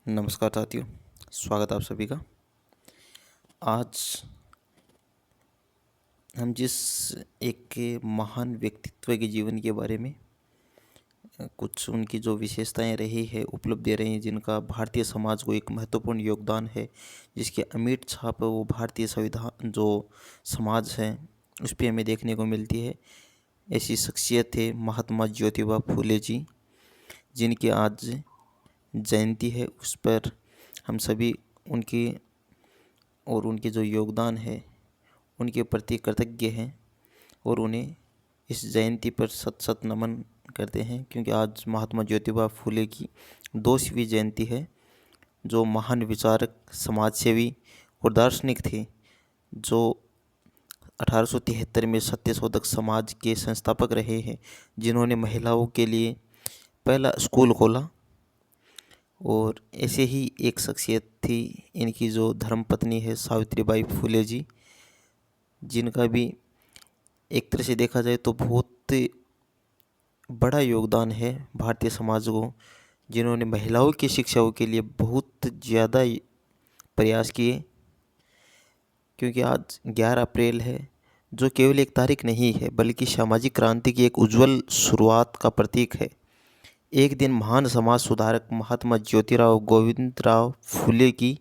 नमस्कार साथियों, स्वागत है आप सभी का। आज हम जिस एक महान व्यक्तित्व के जीवन के बारे में कुछ उनकी जो विशेषताएं रही है, उपलब्धियां रही हैं, जिनका भारतीय समाज को एक महत्वपूर्ण योगदान है, जिसकी अमिट छाप वो भारतीय संविधान जो समाज है उस पर हमें देखने को मिलती है। ऐसी शख्सियत है महात्मा ज्योतिबा फूले जी, जिनकी आज जयंती है। उस पर हम सभी उनकी और उनके जो योगदान है उनके प्रति कृतज्ञ हैं और उन्हें इस जयंती पर शत शत नमन करते हैं, क्योंकि आज महात्मा ज्योतिबा फूले की 200वीं जयंती है। जो महान विचारक, समाजसेवी और दार्शनिक थे, जो 1873 में सत्यशोधक समाज के संस्थापक रहे हैं, जिन्होंने महिलाओं के लिए पहला स्कूल खोला। और ऐसे ही एक शख्सियत थी इनकी जो धर्मपत्नी है, सावित्रीबाई फूले जी, जिनका भी एक तरह से देखा जाए तो बहुत बड़ा योगदान है भारतीय समाज को, जिन्होंने महिलाओं की शिक्षाओं के लिए बहुत ज़्यादा प्रयास किए। क्योंकि आज 11 अप्रैल है, जो केवल एक तारीख नहीं है बल्कि सामाजिक क्रांति की एक उज्जवल शुरुआत का प्रतीक है। एक दिन महान समाज सुधारक महात्मा ज्योतिराव गोविंदराव फूले की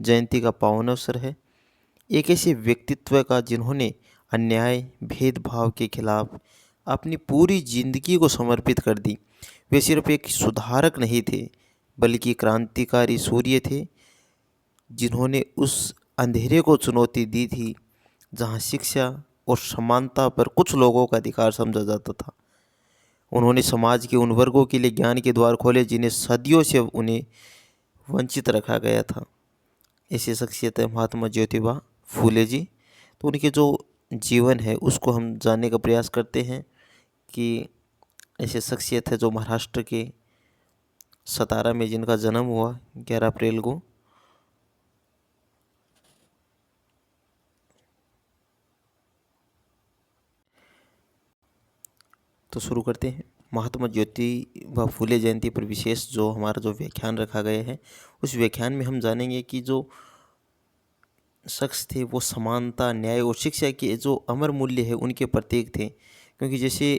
जयंती का पावन अवसर है। एक ऐसे व्यक्तित्व का जिन्होंने अन्याय, भेदभाव के खिलाफ अपनी पूरी जिंदगी को समर्पित कर दी। वे सिर्फ एक सुधारक नहीं थे बल्कि क्रांतिकारी सूर्य थे, जिन्होंने उस अंधेरे को चुनौती दी थी जहां शिक्षा और समानता पर कुछ लोगों का अधिकार समझा जाता था। उन्होंने समाज के उन वर्गों के लिए ज्ञान के द्वार खोले जिन्हें सदियों से उन्हें वंचित रखा गया था। ऐसी शख्सियत है महात्मा ज्योतिबा फूले जी। तो उनके जो जीवन है उसको हम जानने का प्रयास करते हैं कि ऐसे शख्सियत है जो महाराष्ट्र के सतारा में जिनका जन्म हुआ 11 अप्रैल को। तो शुरू करते हैं। महात्मा ज्योतिबा फूले जयंती पर विशेष जो हमारा जो व्याख्यान रखा गया है, उस व्याख्यान में हम जानेंगे कि जो शख्स थे वो समानता, न्याय और शिक्षा के जो अमर मूल्य है उनके प्रतीक थे। क्योंकि जैसे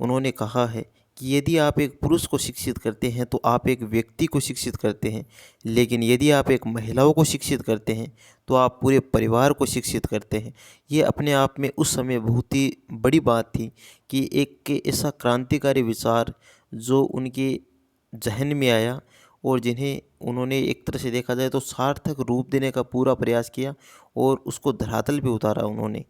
उन्होंने कहा है कि यदि आप एक पुरुष को शिक्षित करते हैं तो आप एक व्यक्ति को शिक्षित करते हैं, लेकिन यदि आप एक महिलाओं को शिक्षित करते हैं तो आप पूरे परिवार को शिक्षित करते हैं। ये अपने आप में उस समय बहुत ही बड़ी बात थी कि एक ऐसा क्रांतिकारी विचार जो उनके जहन में आया और जिन्हें उन्होंने एक तरह से देखा जाए तो सार्थक रूप देने का पूरा प्रयास किया और उसको धरातल पे उतारा उन्होंने।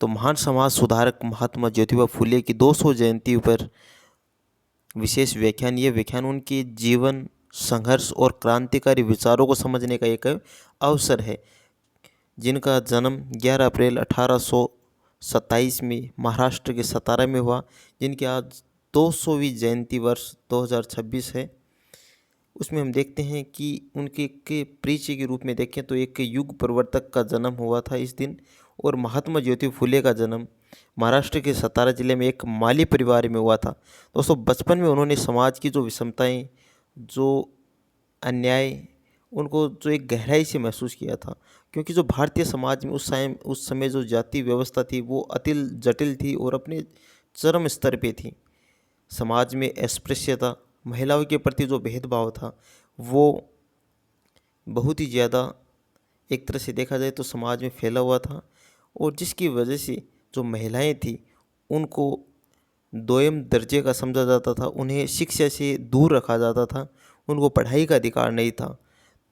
तो महान समाज सुधारक महात्मा ज्योतिबा फूले की 200 जयंती पर विशेष व्याख्यान। ये व्याख्यान उनके जीवन, संघर्ष और क्रांतिकारी विचारों को समझने का एक अवसर है, जिनका जन्म 11 अप्रैल 1827 में महाराष्ट्र के सतारा में हुआ, जिनकी आज 200वीं जयंती वर्ष 2026 है। उसमें हम देखते हैं कि उनके के परिचय के रूप में देखें तो एक युग प्रवर्तक का जन्म हुआ था इस दिन। और महात्मा ज्योतिबा फूले का जन्म महाराष्ट्र के सतारा जिले में एक माली परिवार में हुआ था। दोस्तों, बचपन में उन्होंने समाज की जो विषमताएं, जो अन्याय, उनको जो एक गहराई से महसूस किया था। क्योंकि जो भारतीय समाज में उस समय जो जाति व्यवस्था थी वो अति जटिल थी और अपने चरम स्तर पे थी। समाज में अस्पृश्यता, महिलाओं के प्रति जो भेदभाव था वो बहुत ही ज़्यादा एक तरह से देखा जाए तो समाज में फैला हुआ था। और जिसकी वजह से जो महिलाएं थी उनको दोयम दर्जे का समझा जाता था, उन्हें शिक्षा से दूर रखा जाता था, उनको पढ़ाई का अधिकार नहीं था।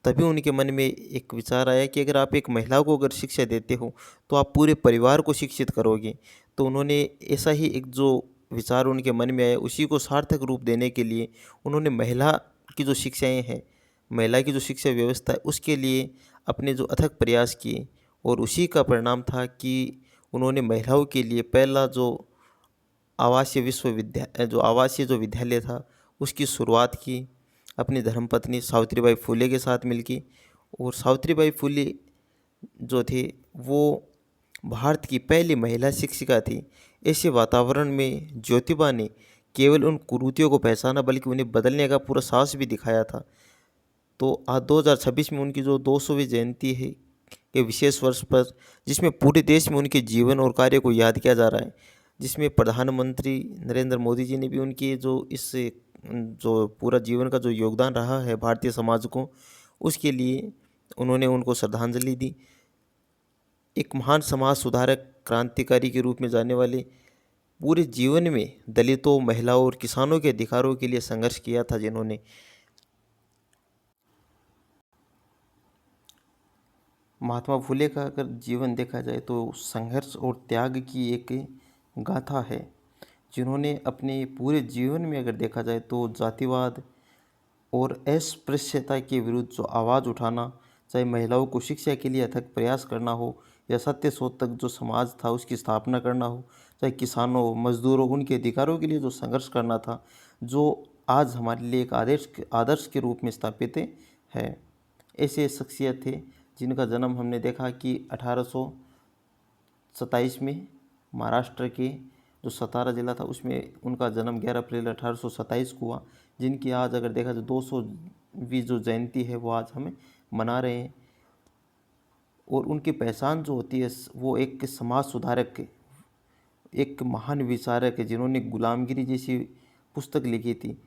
तभी उनके मन में एक विचार आया कि अगर आप एक महिला को अगर शिक्षा देते हो तो आप पूरे परिवार को शिक्षित करोगे। तो उन्होंने ऐसा ही एक जो विचार उनके मन में आया, उसी को सार्थक रूप देने के लिए उन्होंने महिला की जो शिक्षाएं हैं, महिला की जो शिक्षा व्यवस्था है, उसके लिए अपने जो अथक प्रयास किए। और उसी का परिणाम था कि उन्होंने महिलाओं के लिए पहला जो आवासीय जो विद्यालय था उसकी शुरुआत की अपनी धर्मपत्नी सावित्रीबाई फूले के साथ मिलकर। और सावित्रीबाई फूले जो थे वो भारत की पहली महिला शिक्षिका थी। ऐसे वातावरण में ज्योतिबा ने केवल उन कुरीतियों को पहचाना बल्कि उन्हें बदलने का पूरा साहस भी दिखाया था। तो आज 2026 में उनकी जो 200वीं जयंती है के विशेष वर्ष पर, जिसमें पूरे देश में उनके जीवन और कार्य को याद किया जा रहा है, जिसमें प्रधानमंत्री नरेंद्र मोदी जी ने भी उनकी जो पूरा जीवन का जो योगदान रहा है भारतीय समाज को, उसके लिए उन्होंने उनको श्रद्धांजलि दी। एक महान समाज सुधारक, क्रांतिकारी के रूप में जाने वाले, पूरे जीवन में दलितों, महिलाओं और किसानों के अधिकारों के लिए संघर्ष किया था जिन्होंने। महात्मा फुले का अगर जीवन देखा जाए तो संघर्ष और त्याग की एक गाथा है, जिन्होंने अपने पूरे जीवन में अगर देखा जाए तो जातिवाद और अस्पृश्यता के विरुद्ध जो आवाज़ उठाना, चाहे महिलाओं को शिक्षा के लिए अथक प्रयास करना हो, या सत्य शोध तक जो समाज था उसकी स्थापना करना हो, चाहे किसानों, मजदूरों, उनके अधिकारों के लिए जो संघर्ष करना था, जो आज हमारे लिए एक आदर्श के रूप में स्थापित है। ऐसे शख्सियत थे जिनका जन्म हमने देखा कि 1827 में महाराष्ट्र के जो सतारा जिला था उसमें उनका जन्म 11 अप्रैल 1827 को हुआ, जिनकी आज अगर देखा जाए 200वीं जो जयंती है वो आज हमें मना रहे हैं। और उनकी पहचान जो होती है वो एक समाज सुधारक, एक महान विचारक है जिन्होंने गुलामगिरी जैसी पुस्तक लिखी थी,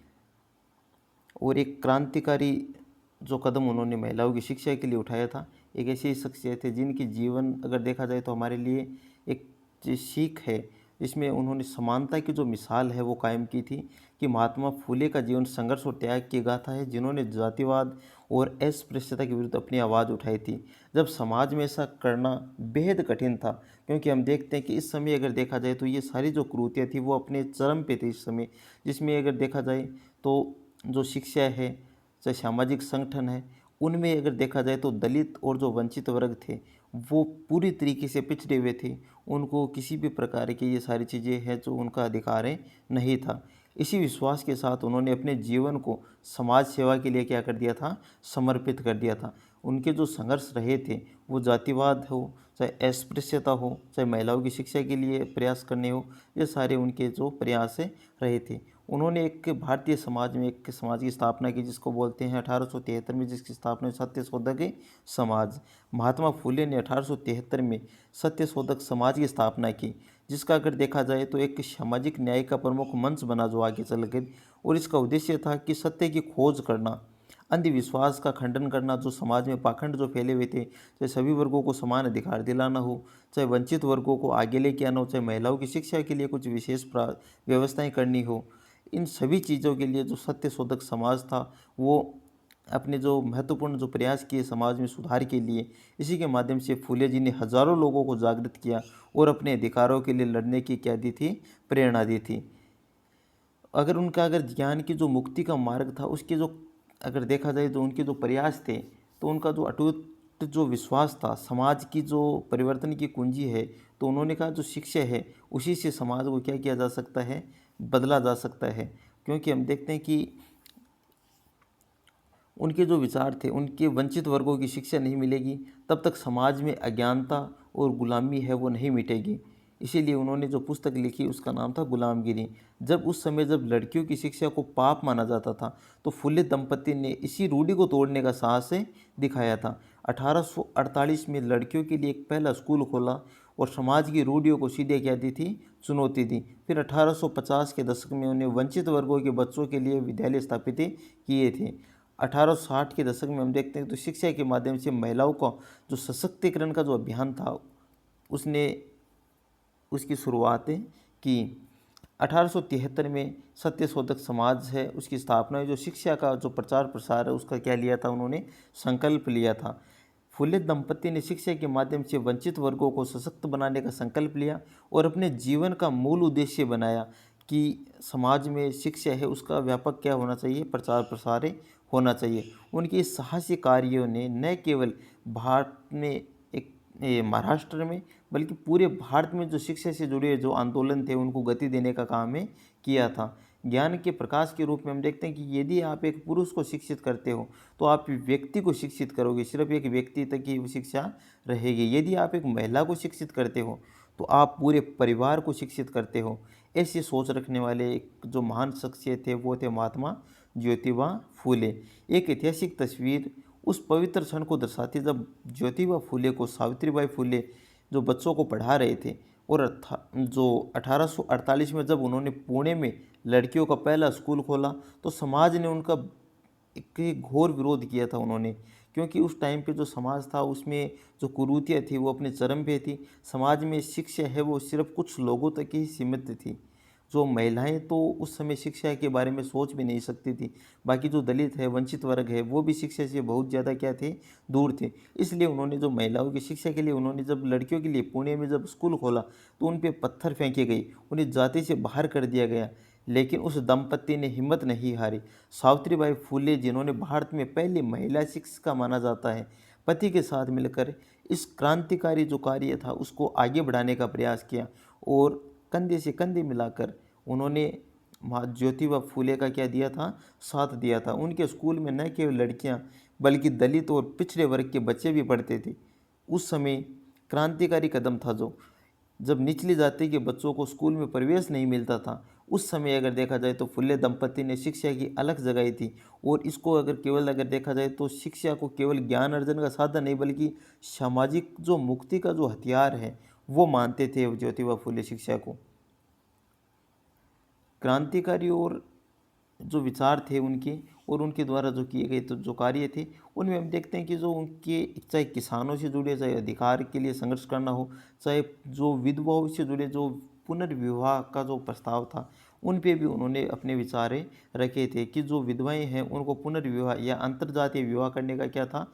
और एक क्रांतिकारी जो कदम उन्होंने महिलाओं की शिक्षा के लिए उठाया था। एक ऐसी शख्सियत है जिनकी जीवन अगर देखा जाए तो हमारे लिए एक सीख है, जिसमें उन्होंने समानता की जो मिसाल है वो कायम की थी कि महात्मा फुले का जीवन संघर्ष और त्याग की गाथा है, जिन्होंने जातिवाद और अस्पृश्यता के विरुद्ध अपनी आवाज़ उठाई थी, जब समाज में ऐसा करना बेहद कठिन था। क्योंकि हम देखते हैं कि इस समय अगर देखा जाए तो ये सारी जो कुरीतियाँ थी वो अपने चरम पे थी इस समय, जिसमें अगर देखा जाए तो जो शिक्षा है, चाहे सामाजिक संगठन है, उनमें अगर देखा जाए तो दलित और जो वंचित वर्ग थे वो पूरी तरीके से पिछड़े हुए थे। उनको किसी भी प्रकार की ये सारी चीज़ें हैं जो उनका अधिकार है नहीं था। इसी विश्वास के साथ उन्होंने अपने जीवन को समाज सेवा के लिए क्या कर दिया था, समर्पित कर दिया था। उनके जो संघर्ष रहे थे वो जातिवाद हो, चाहे अस्पृश्यता हो, चाहे महिलाओं की शिक्षा के लिए प्रयास करने हो, ये सारे उनके जो प्रयास रहे थे। उन्होंने एक भारतीय समाज में एक समाज की स्थापना की जिसको बोलते हैं 1873 में, जिसकी स्थापना सत्यशोधक समाज। महात्मा फुले ने 1873 में सत्यशोधक समाज की स्थापना की, जिसका अगर देखा जाए तो एक सामाजिक न्याय का प्रमुख मंच बना जो आगे चल गए। और इसका उद्देश्य था कि सत्य की खोज करना, अंधविश्वास का खंडन करना, जो समाज में पाखंड जो फैले हुए थे, चाहे सभी वर्गों को समान अधिकार दिलाना हो, चाहे वंचित वर्गों को आगे लेके आना हो, चाहे महिलाओं की शिक्षा के लिए कुछ विशेष व्यवस्थाएं करनी हो, इन सभी चीज़ों के लिए जो सत्य शोधक समाज था वो अपने जो महत्वपूर्ण जो प्रयास किए समाज में सुधार के लिए, इसी के माध्यम से फुले जी ने हजारों लोगों को जागृत किया और अपने अधिकारों के लिए लड़ने की क्या दी थी, प्रेरणा दी थी। अगर उनका अगर ज्ञान की जो मुक्ति का मार्ग था उसके जो अगर देखा जाए तो उनके जो प्रयास थे, तो उनका जो अटूट जो विश्वास था समाज की जो परिवर्तन की कुंजी है, तो उन्होंने कहा जो शिक्षा है उसी से समाज को क्या किया जा सकता है, बदला जा सकता है। क्योंकि हम देखते हैं कि उनके जो विचार थे, उनके वंचित वर्गों की शिक्षा नहीं मिलेगी तब तक समाज में अज्ञानता और गुलामी है वो नहीं मिटेगी। इसीलिए उन्होंने जो पुस्तक लिखी उसका नाम था गुलामगिरी। जब उस समय जब लड़कियों की शिक्षा को पाप माना जाता था, तो फुले दंपति ने इसी रूढ़ी को तोड़ने का साहस दिखाया था। 1848 में लड़कियों के लिए एक पहला स्कूल खोला और समाज की रूढ़ियों को सीधे क्या दी थी, चुनौती दी। फिर 1850 के दशक में उन्हें वंचित वर्गों के बच्चों के लिए विद्यालय स्थापित किए थे। 1860 के दशक में हम देखते हैं तो शिक्षा के माध्यम से महिलाओं का जो सशक्तिकरण का जो अभियान था उसने उसकी शुरुआत की। 1873 में सत्यशोधक समाज है उसकी स्थापना है, जो शिक्षा का जो प्रचार प्रसार है उसका क्या लिया था, उन्होंने संकल्प लिया था। फुले दंपति ने शिक्षा के माध्यम से वंचित वर्गों को सशक्त बनाने का संकल्प लिया और अपने जीवन का मूल उद्देश्य बनाया कि समाज में शिक्षा है उसका व्यापक क्या होना चाहिए, प्रचार प्रसार होना चाहिए। उनके इस साहसी कार्यों ने न केवल भारत में महाराष्ट्र में बल्कि पूरे भारत में जो शिक्षा से जुड़े जो आंदोलन थे उनको गति देने का काम किया था। ज्ञान के प्रकाश के रूप में हम देखते हैं कि यदि आप एक पुरुष को शिक्षित करते हो तो आप व्यक्ति को शिक्षित करोगे, सिर्फ एक व्यक्ति तक ही शिक्षा रहेगी। यदि आप एक महिला को शिक्षित करते हो तो आप पूरे परिवार को शिक्षित करते हो। ऐसी सोच रखने वाले एक जो महान शख्सियत थे वो थे महात्मा ज्योतिबा फूले। एक ऐतिहासिक तस्वीर उस पवित्र क्षण को दर्शाती है जब ज्योतिबा फूले को सावित्रीबाई फूले जो बच्चों को पढ़ा रहे थे, और जो 1848 में जब उन्होंने पुणे में लड़कियों का पहला स्कूल खोला तो समाज ने उनका एक घोर विरोध किया था उन्होंने, क्योंकि उस टाइम पे जो समाज था उसमें जो कुरीतियाँ थी वो अपने चरम पे थी। समाज में शिक्षा है वो सिर्फ कुछ लोगों तक ही सीमित थी। जो महिलाएं तो उस समय शिक्षा के बारे में सोच भी नहीं सकती थी। बाकी जो दलित है, वंचित वर्ग है, वो भी शिक्षा से बहुत ज़्यादा क्या थे, दूर थे। इसलिए उन्होंने जो महिलाओं की शिक्षा के लिए उन्होंने जब लड़कियों के लिए पुणे में जब स्कूल खोला तो उन पे पत्थर फेंके गए, उन्हें जाति से बाहर कर दिया गया। लेकिन उस दंपत्ति ने हिम्मत नहीं हारी। सावित्रीबाई फूले जिन्होंने भारत में पहली महिला शिक्षिका माना जाता है, पति के साथ मिलकर इस क्रांतिकारी जो कार्य था उसको आगे बढ़ाने का प्रयास किया, और कंधे से कंधे मिलाकर उन्होंने ज्योतिबा फूले का क्या दिया था, साथ दिया था। उनके स्कूल में न केवल लड़कियां बल्कि दलित और पिछड़े वर्ग के बच्चे भी पढ़ते थे। उस समय क्रांतिकारी कदम था जो, जब निचली जाति के बच्चों को स्कूल में प्रवेश नहीं मिलता था, उस समय अगर देखा जाए तो फुले दंपति ने शिक्षा की अलग जगाई थी। और इसको अगर देखा जाए तो शिक्षा को केवल ज्ञान अर्जन का साधन नहीं बल्कि सामाजिक जो मुक्ति का जो हथियार है वो मानते थे ज्योतिबा फुले शिक्षा को। क्रांतिकारी और जो विचार थे उनके और उनके द्वारा जो किए गए तो जो कार्य थे उनमें हम देखते हैं कि जो उनके चाहे किसानों से जुड़े, चाहे अधिकार के लिए संघर्ष करना हो, चाहे जो विधवाओं से जुड़े जो पुनर्विवाह का जो प्रस्ताव था उन पे भी उन्होंने अपने विचार रखे थे कि जो विधवाएं हैं उनको पुनर्विवाह या अंतर्जातीय विवाह करने का क्या था,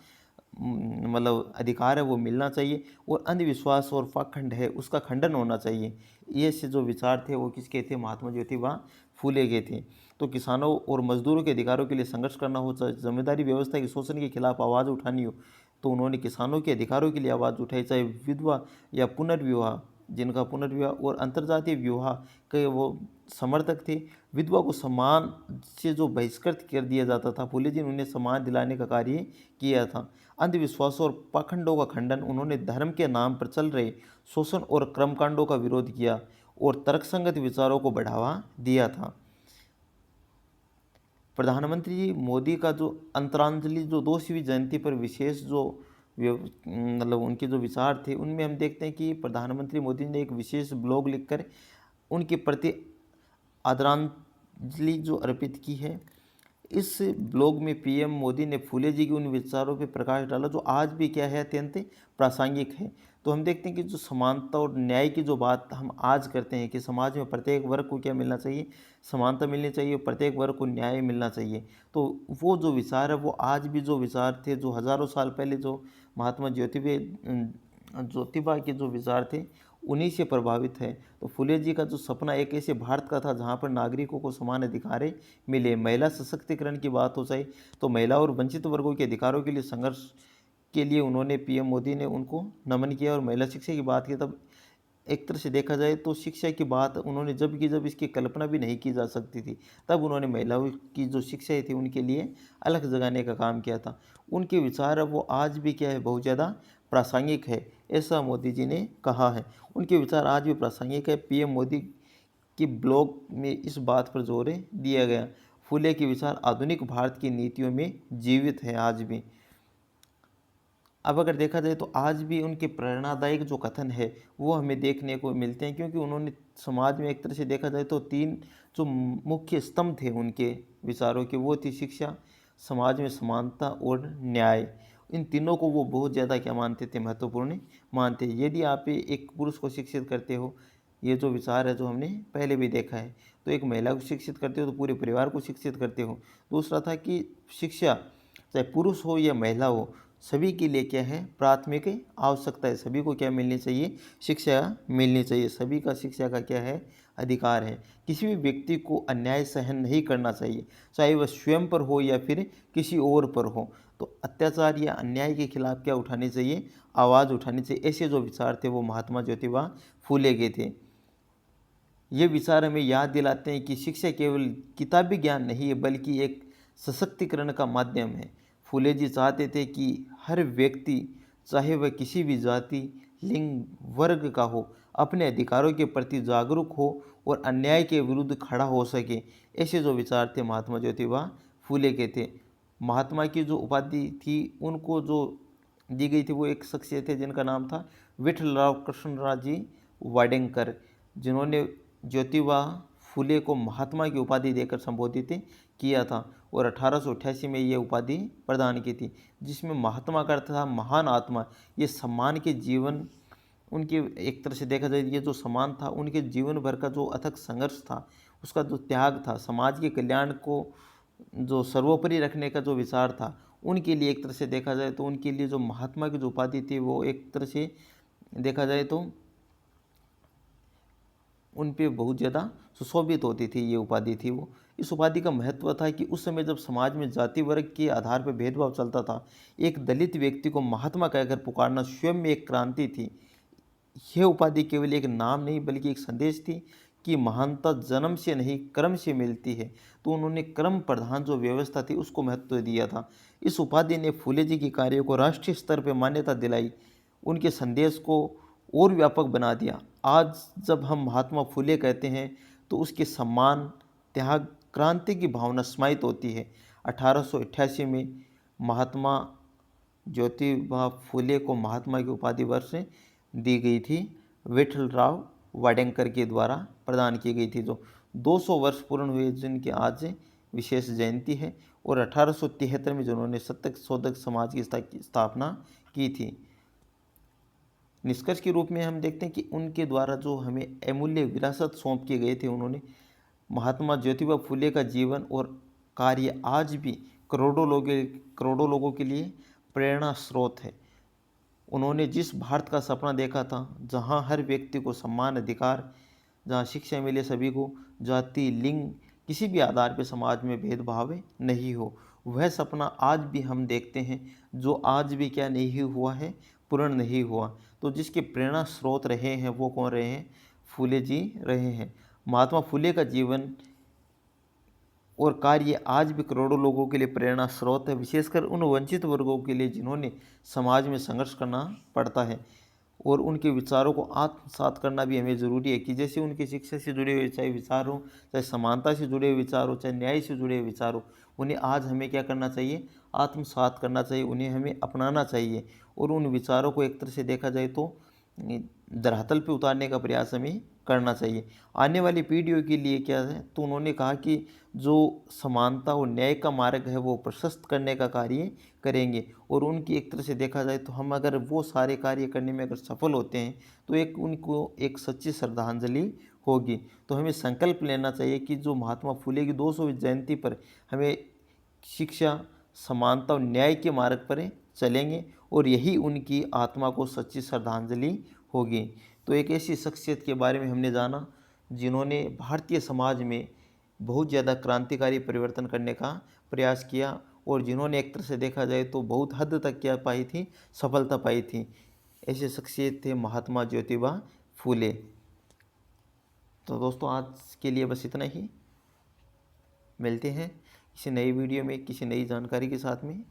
मतलब अधिकार है वो मिलना चाहिए, और अंधविश्वास और पाखंड है उसका खंडन होना चाहिए। ये से जो विचार थे वो किसके थे, महात्मा ज्योतिबा फूले के थे। तो किसानों और मजदूरों के अधिकारों के लिए संघर्ष करना हो, चाहे जमींदारी व्यवस्था के शोषण के खिलाफ आवाज़ उठानी हो, तो उन्होंने किसानों के अधिकारों के लिए आवाज़ उठाई। चाहे विधवा या पुनर्विवाह, जिनका पुनर्विवाह और अंतर्जातीय विवाह के वो समर्थक थे। विधवा को सम्मान से जो बहिष्कृत कर दिया जाता था, फूले जी ने उन्हें सम्मान दिलाने का कार्य किया था। अंधविश्वासों और पाखंडों का खंडन, उन्होंने धर्म के नाम पर चल रहे शोषण और कर्मकांडों का विरोध किया और तर्कसंगत विचारों को बढ़ावा दिया था। प्रधानमंत्री मोदी का जो अंतरांजलि जो 200वीं जयंती पर विशेष जो मतलब उनके जो विचार थे उनमें हम देखते हैं कि प्रधानमंत्री मोदी ने एक विशेष ब्लॉग लिखकर उनके प्रति आदरांजलि जो अर्पित की है। इस ब्लॉग में पीएम मोदी ने फूले जी के उन विचारों पर प्रकाश डाला जो आज भी क्या है, अत्यंत प्रासंगिक है। तो हम देखते हैं कि जो समानता और न्याय की जो बात हम आज करते हैं कि समाज में प्रत्येक वर्ग को क्या मिलना चाहिए, समानता मिलनी चाहिए, प्रत्येक वर्ग को न्याय मिलना चाहिए। तो वो जो विचार है वो आज भी जो विचार थे जो हज़ारों साल पहले जो महात्मा ज्योतिबा के जो विचार थे उन्हीं से प्रभावित है। तो फुले जी का जो सपना एक ऐसे भारत का था जहाँ पर नागरिकों को समान अधिकार मिले। महिला सशक्तिकरण की बात हो जाए तो महिला और वंचित वर्गों के अधिकारों के लिए संघर्ष के लिए उन्होंने पीएम मोदी ने उनको नमन किया। और महिला शिक्षा की बात की तब एक तरह से देखा जाए तो शिक्षा की बात उन्होंने जब की जब इसकी कल्पना भी नहीं की जा सकती थी, तब उन्होंने महिलाओं की जो शिक्षाएँ थी उनके लिए अलग जगाने का काम किया था। उनके विचार वो आज भी क्या है, बहुत ज़्यादा प्रासंगिक है, ऐसा मोदी जी ने कहा है। उनके विचार आज भी प्रासंगिक है। पीएम मोदी के ब्लॉग में इस बात पर जोर दिया गया। फूले के विचार आधुनिक भारत की नीतियों में जीवित है आज भी। अब अगर देखा जाए तो आज भी उनके प्रेरणादायक जो कथन है वो हमें देखने को मिलते हैं, क्योंकि उन्होंने समाज में एक तरह से देखा जाए तो 3 जो मुख्य स्तंभ थे उनके विचारों के, वो थी शिक्षा, समाज में समानता और न्याय। इन तीनों को वो बहुत ज़्यादा क्या मानते थे, महत्वपूर्ण मानते। यदि आप एक पुरुष को शिक्षित करते हो, ये जो विचार है जो हमने पहले भी देखा है, तो एक महिला को शिक्षित करते हो तो पूरे परिवार को शिक्षित करते हो। दूसरा था कि शिक्षा चाहे पुरुष हो या महिला हो, सभी के लिए क्या है, प्राथमिक आवश्यकता है। सभी को क्या मिलनी चाहिए, शिक्षा मिलनी चाहिए। सभी का शिक्षा का क्या है, अधिकार है। किसी भी व्यक्ति को अन्याय सहन नहीं करना चाहिए, चाहे वह स्वयं पर हो या फिर किसी और पर हो। तो अत्याचार या अन्याय के खिलाफ क्या उठानी चाहिए, आवाज़ उठानी चाहिए। ऐसे जो विचार थे वो महात्मा ज्योतिबा फूले के थे। ये विचार हमें याद दिलाते हैं कि शिक्षा केवल किताबी ज्ञान नहीं है बल्कि एक सशक्तिकरण का माध्यम है। फूले जी चाहते थे कि हर व्यक्ति, चाहे वह किसी भी जाति, लिंग, वर्ग का हो, अपने अधिकारों के प्रति जागरूक हो और अन्याय के विरुद्ध खड़ा हो सके। ऐसे जो विचार थे महात्मा ज्योतिबा फूले के थे। महात्मा की जो उपाधि थी उनको जो दी गई थी वो एक शख्सियत थे जिनका नाम था विठलराव कृष्णराजी वाडेंकर, जिन्होंने ज्योतिबा फूले को महात्मा की उपाधि देकर संबोधित किया था और 1888 में ये उपाधि प्रदान की थी, जिसमें महात्मा का अर्थ था महान आत्मा। ये सम्मान के जीवन उनके, एक तरह से देखा जाए ये जो सम्मान था उनके जीवन भर का जो अथक संघर्ष था, उसका जो त्याग था, समाज के कल्याण को जो सर्वोपरि रखने का जो विचार था, उनके लिए एक तरह से देखा जाए तो उनके लिए जो महात्मा की जो उपाधि थी वो एक तरह से देखा जाए तो उन पे बहुत ज़्यादा सुशोभित होती थी, ये उपाधि थी वो। इस उपाधि का महत्व था कि उस समय जब समाज में जाति वर्ग के आधार पर भेदभाव चलता था, एक दलित व्यक्ति को महात्मा कहकर पुकारना स्वयं में एक क्रांति थी। यह उपाधि केवल एक नाम नहीं बल्कि एक संदेश थी कि महानता जन्म से नहीं कर्म से मिलती है। तो उन्होंने कर्म प्रधान जो व्यवस्था थी उसको महत्व दिया था। इस उपाधि ने फूले जी के कार्यों को राष्ट्रीय स्तर पर मान्यता दिलाई, उनके संदेश को और व्यापक बना दिया। आज जब हम महात्मा फूले कहते हैं तो उसके सम्मान, त्याग, क्रांति की भावना समाहित होती है। 1888 में महात्मा ज्योतिबा फूले को महात्मा की उपाधि वर्ष दी गई थी, विठलराव वाडेंकर के द्वारा प्रदान की गई थी, जो 200 वर्ष पूर्ण हुए जिनकी आज विशेष जयंती है। और 1873 में जिन्होंने सत्य शोधक समाज की स्थापना की थी। निष्कर्ष के रूप में हम देखते हैं कि उनके द्वारा जो हमें अमूल्य विरासत सौंप के गए थे, उन्होंने महात्मा ज्योतिबा फूले का जीवन और कार्य आज भी करोड़ों लोगों के लिए प्रेरणा स्रोत है। उन्होंने जिस भारत का सपना देखा था, जहां हर व्यक्ति को समान अधिकार, जहां शिक्षा मिले सभी को, जाति, लिंग, किसी भी आधार पर समाज में भेदभाव नहीं हो, वह सपना आज भी हम देखते हैं, जो आज भी क्या नहीं हुआ है, पूर्ण नहीं हुआ। तो जिसके प्रेरणा स्रोत रहे हैं वो कौन रहे हैं? फूले जी रहे हैं। महात्मा फूले का जीवन और कार्य आज भी करोड़ों लोगों के लिए प्रेरणा स्रोत है, विशेषकर उन वंचित वर्गों के लिए जिन्होंने समाज में संघर्ष करना पड़ता है। और उनके विचारों को आत्मसात करना भी हमें ज़रूरी है कि जैसे उनकी शिक्षा से जुड़े हुए चाहे विचार हो, चाहे समानता से जुड़े हुए विचार हो, चाहे न्याय से जुड़े हुए विचार हो, उन्हें आज हमें क्या करना चाहिए? आत्मसात करना चाहिए, उन्हें हमें अपनाना चाहिए और उन विचारों को एक तरह से देखा जाए तो धरातल पे उतारने का प्रयास हमें करना चाहिए। आने वाली पीढ़ियों के लिए क्या है, तो उन्होंने कहा कि जो समानता और न्याय का मार्ग है वो प्रशस्त करने का कार्य करेंगे। और उनकी एक तरह से देखा जाए तो हम अगर वो सारे कार्य करने में अगर सफल होते हैं तो एक उनको एक सच्ची श्रद्धांजलि होगी। तो हमें संकल्प लेना चाहिए कि जो महात्मा फूले की 200वीं जयंती पर हमें शिक्षा, समानता और न्याय के मार्ग पर चलेंगे और यही उनकी आत्मा को सच्ची श्रद्धांजलि होगी। तो एक ऐसी शख्सियत के बारे में हमने जाना जिन्होंने भारतीय समाज में बहुत ज़्यादा क्रांतिकारी परिवर्तन करने का प्रयास किया और जिन्होंने एक तरह से देखा जाए तो बहुत हद तक क्या पाई थी? सफलता पाई थी। ऐसे शख्सियत थे महात्मा ज्योतिबा फूले। तो दोस्तों आज के लिए बस इतना ही। मिलते हैं किसी नई वीडियो में किसी नई जानकारी के साथ में।